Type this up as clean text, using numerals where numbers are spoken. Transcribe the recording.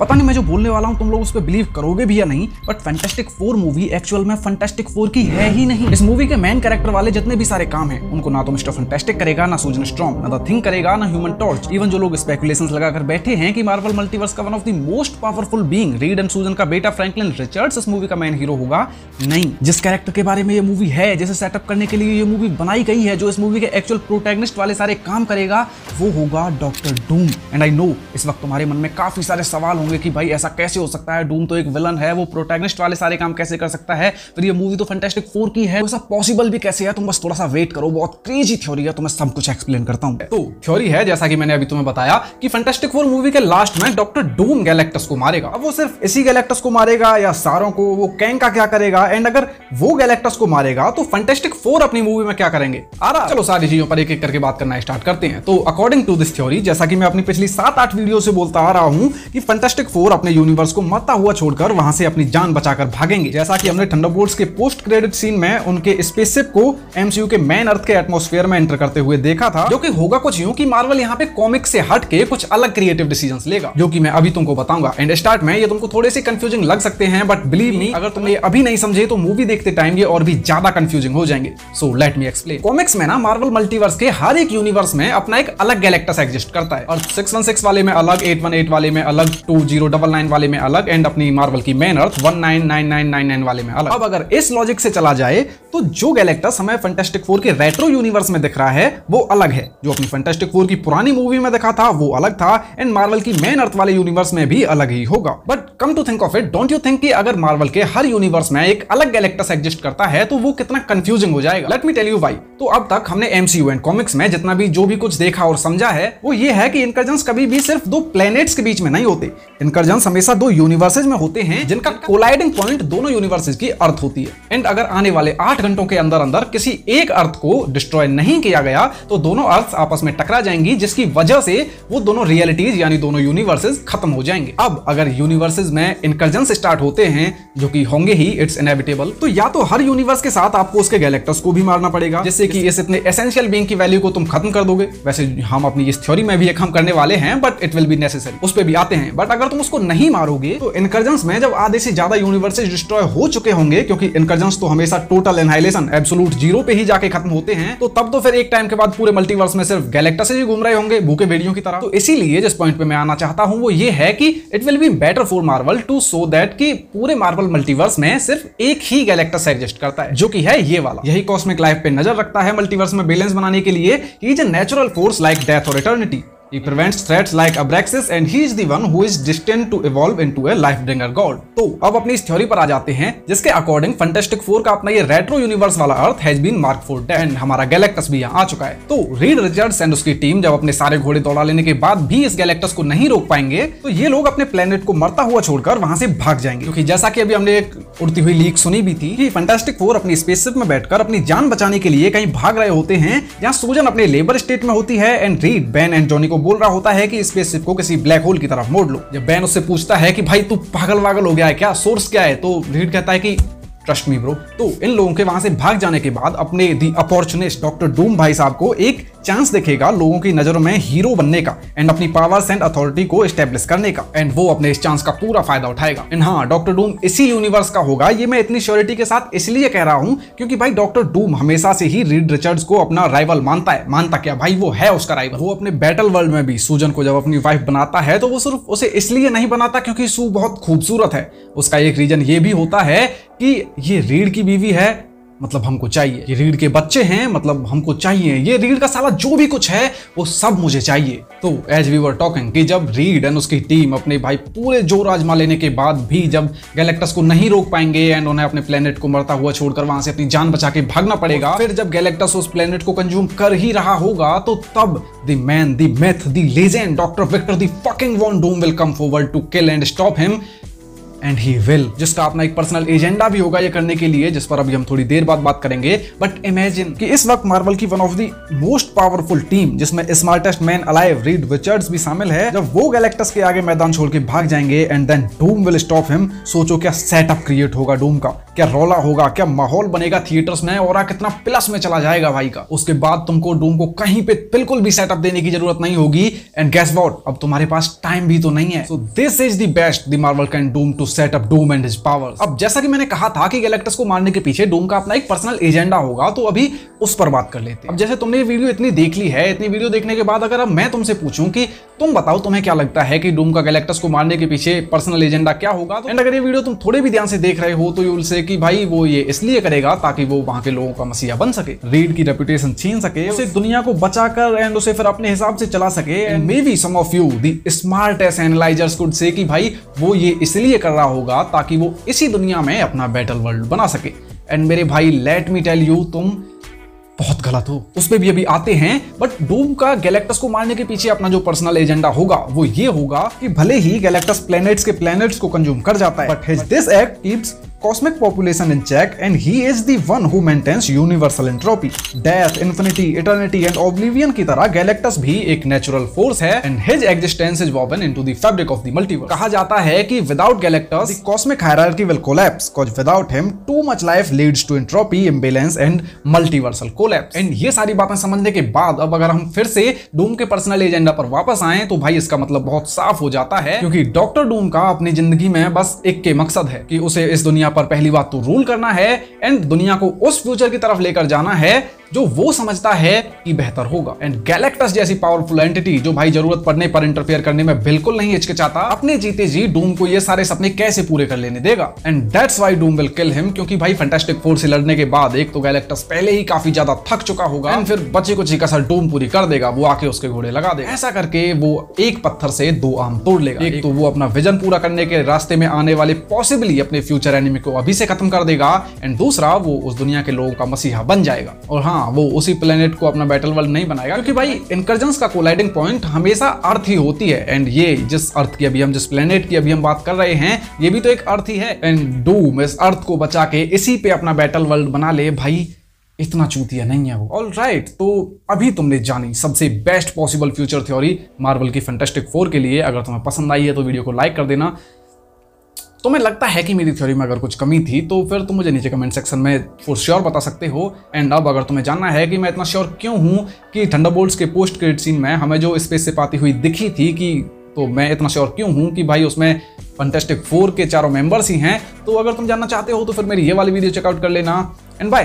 पता नहीं मैं जो बोलने वाला हूँ तुम लोग उस पर बिलीव करोगे भी या नहीं, but fantastic four movie actual में फैंटास्टिक फोर की है ही नहीं। इस मूवी के मेन कैरेक्टर वाले जितने भी सारे काम हैं उनको ना तो मिस्टर फैंटास्टिक करेगा, ना सूजन स्ट्रॉम, ना द थिंग करेगा, ना ह्यूमन टॉर्च। इवन जो लोग स्पेकुलेशंस लगाकर बैठे हैं कि मार्वल मल्टीवर्स का one of the most powerful being read and सूजन का बेटा फ्रैंकलिन रिचर्ड्स इस मूवी का मेन हीरो होगा, नहीं। जिस कैरेक्टर के बारे में ये मूवी है, जिसे सेटअप करने के लिए ये मूवी बनाई गई है, जो इस मूवी के एक्चुअल प्रोटैगनिस्ट वाले सारे काम करेगा, वो होगा doctor Doom. And I know इस वक्त तुम्हारे मन में काफी सारे सवाल होंगे कि भाई ऐसा कैसे हो सकता है, डूम तो एक विलन है, वो प्रोटैगनिस्ट वाले सारे काम कैसे कर सकता है, फिर ये मूवी तो फैंटास्टिक फोर की है, तो ऐसा पॉसिबल भी कैसे है। तुम बस थोड़ा सा वेट करो, बहुत क्रेजी थ्योरी है, तो मैं सब कुछ एक्सप्लेन करता हूं। तो थ्योरी है जैसा कि मैंने अभी तुम्हें बताया कि फैंटास्टिक फोर मूवी के लास्ट में डॉक्टर डूम गैलेक्टस को मारेगा। अब वो सिर्फ इसी गैलेक्टस को मारेगा या सारों को, वो कैंग का क्या करेगा, एंड अगर वो गैलेक्टस को मारेगा तो फैंटास्टिक फोर अपनी मूवी में क्या करेंगे। चलो सारी चीजों पर एक एक करके बात करना स्टार्ट करते हैं। तो अकॉर्डिंग टू दिस थ्योरी, जैसा कि मैं अपनी पिछली 7-8 वीडियो से बोलता आ रहा हूं कि फैंटास्टिक फोर अपने यूनिवर्स को मरता हुआ छोड़कर वहां से अपनी जान बचाकर भागेंगे। जैसा कि हमने थंडरबोल्ट्स के पोस्ट क्रेडिट सीन में उनके स्पेसशिप को एमसीयू के मेन अर्थ के एटमॉस्फेयर में एंटर करते हुए देखा था, जो कि होगा कुछ यूं कि मार्वल यहां पे कॉमिक से हट के कुछ अलग क्रिएटिव डिसीजंस लेगा, जो कि मैं अभी तुमको बताऊंगा। एंड स्टार्ट में ये तुमको थोड़े से कंफ्यूजिंग लग सकते हैं, बट बिलीव मी, अगर तुम ये अभी नहीं समझे तो मूवी देखते टाइम ये और भी ज्यादा कंफ्यूजिंग हो जाएंगे। So let me explain. Comics में ना मार्वल मल्टीवर्स के हर एक यूनिवर्स में अपना एक अलग गैलेक्टस एग्जिस्ट करता है, और 616 वाले में अलग, 818 वाले में अलग, 2099 वाले में अलग, एंड अपनी मार्वल की मेन अर्थ 199999 वाले में अलग। अब अगर इस लॉजिक से चला जाए तो जो गैलेक्टस हमें फैंटास्टिक फोर के रेट्रो यूनिवर्स में दिख रहा है वो अलग है, जो अपनी फैंटास्टिक फोर की पुरानी मूवी में दिखा था वो अलग था, एंड मार्वल की मेन अर्थ वाले यूनिवर्स में भी अलग ही होगा। But come to think of it, don't you think कि अगर मार्वल के हर यूनिवर्स में एक अलग गैलेक्टस एग्जिस्ट करता है तो वो कितना कंफ्यूजिंग हो जाएगा। Let me tell you why. तो अब तक हमने एमसीयू एंड कॉमिक्स में जितना भी जो भी कुछ देखा और समझा है वो ये है कि इनकर्जन्स कभी भी सिर्फ दो प्लैनेट्स के बीच में नहीं होते। इनकर्जन्स हमेशा दो यूनिवर्सेस में होते हैं जिनका कोलाइडिंग पॉइंट दोनों यूनिवर्सेस की अर्थ होती है। एंड अगर आने वाले 8 घंटों के अंदर अंदर किसी एक अर्थ को डिस्ट्रॉय नहीं किया गया तो दोनों अर्थ आपस में टकरा जाएंगी, जिसकी वजह से वो दोनों रियलिटीज यानी दोनों यूनिवर्सेस खत्म हो जाएंगे। अब अगर यूनिवर्सेस में इनकर्जन्स स्टार्ट होते हैं, जो कि होंगे ही, इट्स इनएविटेबल, तो या तो हर यूनिवर्स के साथ आपको उसके गैलेक्टस को भी मारना पड़ेगा, जिससे कि इस इतने एसेंशियल बीइंग की वैल्यू को तुम खत्म कर दोगे। वैसे हम अपनी इस थ्योरी में भी एक हम करने वाले हैं, but it will be necessary, उस पे भी आते हैं। बट अगर तुम उसको नहीं मारोगे तो इनकर्जन्स में जब आधे से ज्यादा यूनिवर्सेस डिस्ट्रॉय हो चुके होंगे, क्योंकि इनकर्जन्स तो हमेशा टोटल एनहाइलेशन एब्सोल्यूट जीरो पे ही जाके खत्म होते हैं, तो तब तो फिर एक टाइम के बाद पूरे मल्टीवर्स में सिर्फ गैलेक्टस ही घूम रहे होंगे भूखे भेड़ियों की तरह। तो इसीलिए जिस पॉइंट पे मैं आना चाहता हूं वो ये है कि it will be better for Marvel to so that कि पूरे मार्वल मल्टीवर्स में सिर्फ एक ही गैलेक्टस एग्जिस्ट करता है, जो कि है ये वाला। यही कॉस्मिक लाइफ पे नजर रखता है मल्टीवर्स में बैलेंस बनाने के लिए। He is a natural force like death और eternity. He prevents threats like Abraxas and he is the one who is destined to evolve into a life-bringer god। तो अब अपनी इस थ्योरी पर आ जाते हैं, जिसके अकॉर्डिंग फैंटास्टिक फोर का अपना ये रेट्रो यूनिवर्स वाला earth has been mark for death, and हमारा गैलेक्टस भी यहाँ आ चुका है। तो रीड रिचर्ड्स एंड उसकी टीम जब अपने सारे घोड़े दौड़ा लेने के बाद भी इस गैलेक्टस को नहीं रोक पाएंगे तो ये लोग अपने प्लेनेट को मरता हुआ छोड़कर वहां से भाग जाएंगे। क्योंकि जैसा कि अभी हमने एक उड़ती हुई लीक सुनी भी थी कि फैंटास्टिक फोर अपनी स्पेसशिप में बैठकर अपनी जान बचाने के लिए कहीं भाग रहे होते हैं, जहां सूजन अपने लेबर स्टेट में होती है, and read Ben and Johnny को बोल रहा होता है कि स्पेसशिप को किसी ब्लैक होल की तरफ मोड़ लो। जब बैन उससे पूछता है कि भाई तू पागल वागल हो गया है क्या, सोर्स क्या है, तो रीड कहता है कि ट्रस्ट मी ब्रो। तो इन लोगों के वहां से भाग जाने के बाद अपने दी अपॉर्चुनिस्ट डॉक्टर डूम भाई साहब को एक चांस दिखेगा लोगों की नजरों में हीरो बनने का, एंड अपनी पावर्स एंड अथॉरिटी को एस्टेब्लिश करने का, एंड वो अपने इस चांस का पूरा फायदा उठाएगा। एंड हाँ, डॉक्टर डूम इसी यूनिवर्स का होगा। ये मैं इतनी श्योरिटी के साथ इसलिए कह रहा हूं क्योंकि भाई डॉक्टर डूम हमेशा से ही रीड रिचर्ड्स को अपना राइवल मानता है। मानता क्या भाई, वो है उसका राइवल। वो अपने बैटल वर्ल्ड में भी सूजन को जब अपनी वाइफ बनाता है तो वो सिर्फ उसे इसलिए नहीं बनाता क्योंकि सू बहुत खूबसूरत है। उसका एक रीजन ये भी होता है कि ये रीड की बीवी है, मतलब हमको चाहिए। ये रीड के बच्चे हैं, मतलब हमको चाहिए। ये रीड का साला जो भी कुछ है वो सब मुझे चाहिए। तो एज वी वर टॉकिंग कि जब रीड एंड उसकी टीम अपने भाई पूरे जोर आजमा लेने के बाद भी जब गैलेक्टस को नहीं रोक पाएंगे एंड उन्हें अपने प्लेनेट को मरता हुआ छोड़कर वहां से अपनी जान बचा के भागना पड़ेगा, फिर जब गैलेक्टस उस प्लेनेट को कंज्यूम कर ही रहा होगा तो तब the man, the myth, the legend doctor Victor the fucking von Doom will come forward to kill and stop him and he will, जिसका अपना एक पर्सनल एजेंडा भी होगा ये करने के लिए, जिस पर अभी हम थोड़ी देर बाद बात करेंगे। बट इमेजिन कि इस वक्त मार्वल की one of the most powerful team, जिसमें smartest man alive Reed Richards भी शामिल है, जब वो गैलेक्टस के आगे मैदान छोड़ के भाग जाएंगे and then Doom will stop him. सोचो क्या सेटअप क्रिएट होगा डूम का, क्या रौला होगा, क्या माहौल बनेगा थिएटर्स में, और कितना प्लस में चला जाएगा भाई का। उसके बाद तुमको डूम को कहीं पे बिल्कुल भी सेटअप देने की जरूरत नहीं होगी। एंड गेस व्हाट, अब तुम्हारे पास टाइम भी तो नहीं है। So this is the best the Marvel can Doom to set up Doom and his powers. अब जैसा कि मैंने कहा था कि गैलेक्टस को मारने के पीछे डूम का अपना एक पर्सनल एजेंडा होगा, तो अभी उस पर बात कर लेते हैं। अब जैसे तुमने ये वीडियो इतनी देख ली है, इतनी वीडियो देखने के बाद अगर अब मैं तुमसे पूछूं कि तुम बताओ तुम्हें क्या लगता है कि डूम का गैलेक्टस को मारने के पीछे पर्सनल एजेंडा क्या होगा, तो एंड अगर ये वीडियो तुम थोड़े भी ध्यान से देख रहे हो तो यू विल से कि भाई वो ये इसलिए करेगा ताकि वो वहां के लोगों का मसीहा बन सके, रीड की रेपुटेशन छीन सके, उसे दुनिया को बचाकर एंड उसे फिर अपने हिसाब से चला सके। And maybe some of you the smartest analysers could say कि भाई वो ये इसलिए कर रहा होगा ताकि वो इसी दुनिया में अपना बैटल वर्ल्ड बना सके। एंड मेरे भाई लेट मी टेल यू, तुम बहुत गलत हो। उस पे भी अभी आते हैं। बट डूम का गैलेक्टस को मारने के पीछे अपना जो पर्सनल एजेंडा होगा वो ये होगा कि भले ही गैलेक्टस प्लैनेट्स को कंज्यूम कर जाता है, but his this act keeps cosmic population in check and he is the one who maintains universal entropy. Death, infinity, eternity and oblivion की तरह गैलेक्टस भी एक नेचुरल फोर्स है and his existence is woven into the fabric of the multiverse. कहा जाता है कि without Galactus the cosmic hierarchy will collapse cause without him too much life leads to entropy, imbalance and multiversal collapse. And ये सारी बातें समझने के बाद अब अगर हम फिर से डूम के पर्सनल एजेंडा पर वापस आए तो भाई इसका मतलब बहुत साफ हो जाता है, क्योंकि डॉक्टर डूम का अपनी जिंदगी में बस एक के मकसद है कि उसे इस दुनिया पर पहली बात तो रूल करना है एंड दुनिया को उस फ्यूचर की तरफ लेकर जाना है जो वो समझता है कि बेहतर होगा। एंड गैलेक्टस जैसी पावरफुल एंटिटी जो भाई जरूरत पड़ने पर इंटरफेयर करने में बिल्कुल नहीं हिचकिचाता, अपने जीते जी डूम को ये सारे सपने कैसे पूरे कर लेने देगा। And that's why Doom will kill him, क्योंकि भाई फैंटास्टिक फोर से लड़ने के बाद एक तो गैलेक्टस पहले ही काफी ज्यादा थक चुका होगा एंड फिर बची कुछ कसर डूम पूरी कर देगा, वो आके उसके घोड़े लगा देगा। ऐसा करके वो एक पत्थर से दो आम तोड़ लेगा। एक तो वो अपना विजन पूरा करने के रास्ते में आने वाले पॉसिबली अपने फ्यूचर एनिमी को अभी से खत्म कर देगा एंड दूसरा वो उस दुनिया के लोगों का मसीहा बन जाएगा। और हाँ, वो उसी प्लेनेट को अपना बैटल वर्ल्ड नहीं बनाएगा, क्योंकि भाई इनकर्जन्स का कोलाइडिंग पॉइंट हमेशा अर्थ ही होती है। एंड ये जिस अर्थ की अभी हम जिस प्लेनेट की अभी हम बात कर रहे हैं ये भी तो एक अर्थ ही है। एंड डूम इस अर्थ को बचा के इसी पे अपना बैटल वर्ल्ड बना ले, भाई इतना चूतिया नहीं है वो। ऑल राइट, तो अभी तुमने जानी सबसे best possible future theory Marvel की फैंटास्टिक फोर के लिए। अगर तुम्हें पसंद आई है तो वीडियो को लाइक कर देना। तुम्हें लगता है कि मेरी थ्योरी में अगर कुछ कमी थी तो फिर तुम मुझे नीचे कमेंट सेक्शन में फॉर श्योर बता सकते हो। एंड अब अगर तुम्हें जानना है कि मैं इतना श्योर क्यों हूं कि थंडरबोल्ट्स के पोस्ट क्रेडिट सीन में हमें जो स्पेसशिप आती हुई दिखी थी कि, तो मैं इतना श्योर क्यों हूं कि भाई उसमें फैंटास्टिक फोर के चारों मेंबर्स ही हैं, तो अगर तुम जानना चाहते हो तो फिर मेरी ये वाली वीडियो चेकआउट कर लेना। And bye.